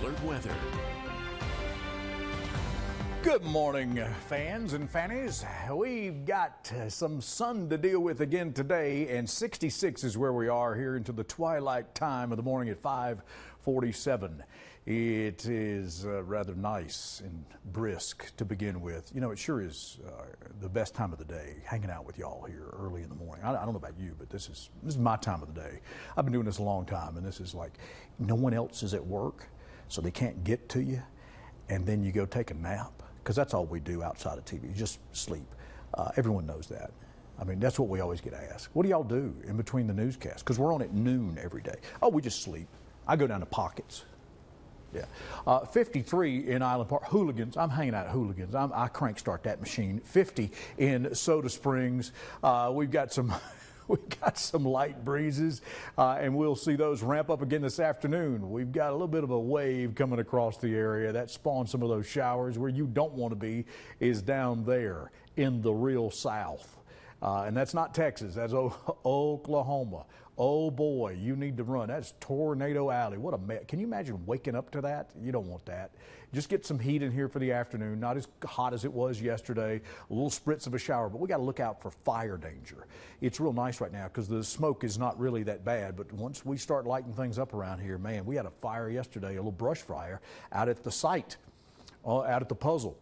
Alert Weather. Good morning, fans and fannies. We've got some sun to deal with again today, and 66 is where we are here into the twilight time of the morning at 5:47. It is rather nice and brisk to begin with. You know, it sure is the best time of the day, hanging out with y'all here early in the morning. I don't know about you, but this is my time of the day. I've been doing this a long time, and this is like no one else is at work, so they can't get to you, and then you go take a nap. Because that's all we do outside of TV, just sleep. Everyone knows that. I mean, that's what we always get asked. What do y'all do in between the newscasts? Because we're on at noon every day. Oh, we just sleep. I go down to Pockets. Yeah. 53 in Island Park. Hooligans. I'm hanging out at Hooligans. I crank start that machine. 50 in Soda Springs. We've got some light breezes, and we'll see those ramp up again this afternoon. We've got a little bit of a wave coming across the area that spawns some of those showers. Where you don't want to be is down there in the real south. And that's not Texas, that's Oklahoma. Oh boy, you need to run. That's Tornado Alley. What a mess. Can you imagine waking up to that? You don't want that. Just get some heat in here for the afternoon. Not as hot as it was yesterday. A little spritz of a shower, but we got to look out for fire danger. It's real nice right now because the smoke is not really that bad, but once we start lighting things up around here, man, we had a fire yesterday, a little brush fire out at the site, out at the puzzle.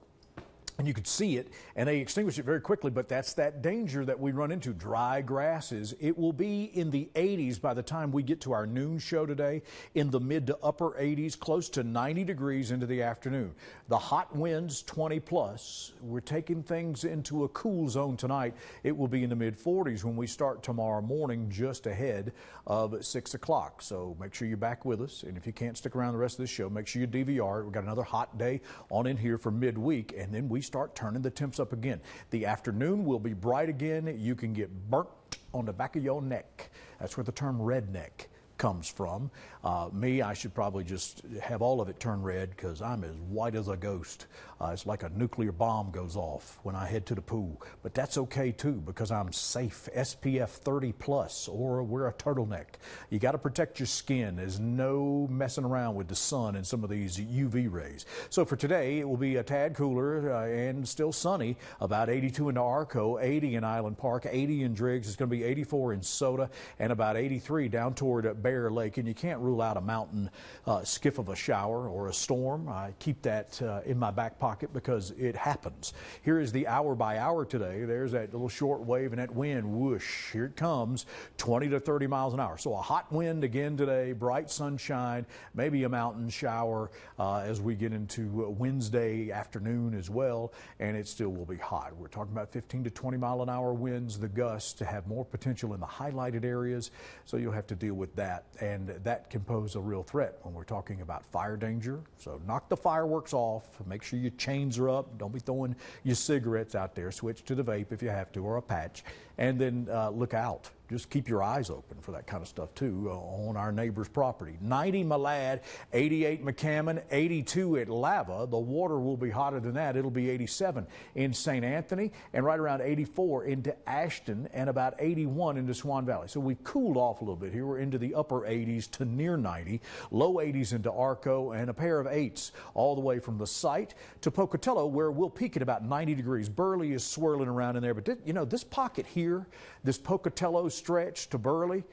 And you could see it, and they extinguished it very quickly, but that's that danger that we run into. Dry grasses. It will be in the 80s by the time we get to our noon show today, in the mid to upper 80s, close to 90 degrees into the afternoon. The hot winds, 20 plus. We're taking things into a cool zone tonight. It will be in the mid 40s when we start tomorrow morning, just ahead of 6 o'clock. So make sure you're back with us, and if you can't stick around the rest of this show, make sure you DVR. We've got another hot day on in here for midweek, and then we start turning the temps up again. The afternoon will be bright again. You can get burnt on the back of your neck. That's where the term redneck comes from. Me, I should probably just have all of it turn red because I'm as white as a ghost. It's like a nuclear bomb goes off when I head to the pool. But that's okay too because I'm safe. SPF 30 plus, or wear a turtleneck. You got to protect your skin. There's no messing around with the sun and some of these UV rays. So for today, it will be a tad cooler and still sunny. About 82 in Arco, 80 in Island Park, 80 in Driggs. It's going to be 84 in Soda, and about 83 down toward Bear Lake. And you can't rule out a mountain skiff of a shower or a storm. I keep that in my back pocket because it happens. Here is the hour by hour today. There's that little short wave and that wind, whoosh, here it comes, 20 to 30 miles an hour. So a hot wind again today, bright sunshine, maybe a mountain shower as we get into Wednesday afternoon as well, and it still will be hot. We're talking about 15 to 20 mile an hour winds, the gusts to have more potential in the highlighted areas, so you'll have to deal with that, and that can pose a real threat when we're talking about fire danger. So knock the fireworks off, make sure your chains are up, don't be throwing your cigarettes out there, switch to the vape if you have to, or a patch, and then look out. Just keep your eyes open for that kind of stuff too on our neighbor's property. 90 Malad, 88 McCammon, 82 at Lava. The water will be hotter than that. It'll be 87 in St. Anthony and right around 84 into Ashton and about 81 into Swan Valley. So we've cooled off a little bit here. We're into the upper 80s to near 90, low 80s into Arco, and a pair of 8s all the way from the site to Pocatello, where we'll peak at about 90 degrees. Burley is swirling around in there, but you know, this pocket here, this Pocatello stretch to Burley,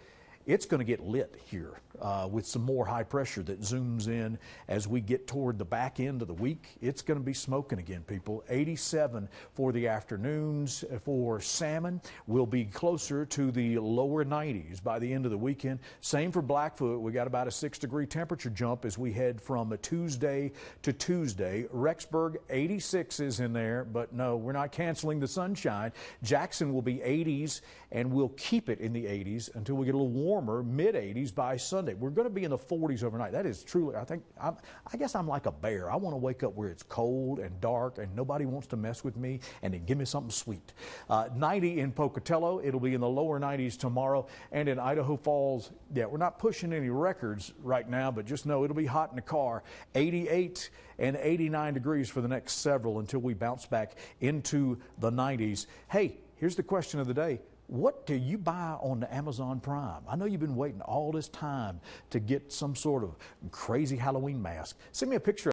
it's going to get lit here with some more high pressure that zooms in as we get toward the back end of the week. It's going to be smoking again, people. 87 for the afternoons for salmon. Will be closer to the lower 90s by the end of the weekend. Same for Blackfoot. We got about a 6-degree temperature jump as we head from a Tuesday to Tuesday. Rexburg, 86 is in there, but no, we're not canceling the sunshine. Jackson will be 80s, and we'll keep it in the 80s until we get a little warmer, mid-80s by Sunday. We're going to be in the 40s overnight. That is truly, I guess I'm like a bear. I want to wake up where it's cold and dark and nobody wants to mess with me, and then give me something sweet. 90 in Pocatello. It'll be in the lower 90s tomorrow. And in Idaho Falls, yeah, we're not pushing any records right now, but just know it'll be hot in the car. 88 and 89 degrees for the next several until we bounce back into the 90s. Hey, here's the question of the day. what do you buy on the Amazon Prime? I know you've been waiting all this time to get some sort of crazy Halloween mask. Send me a picture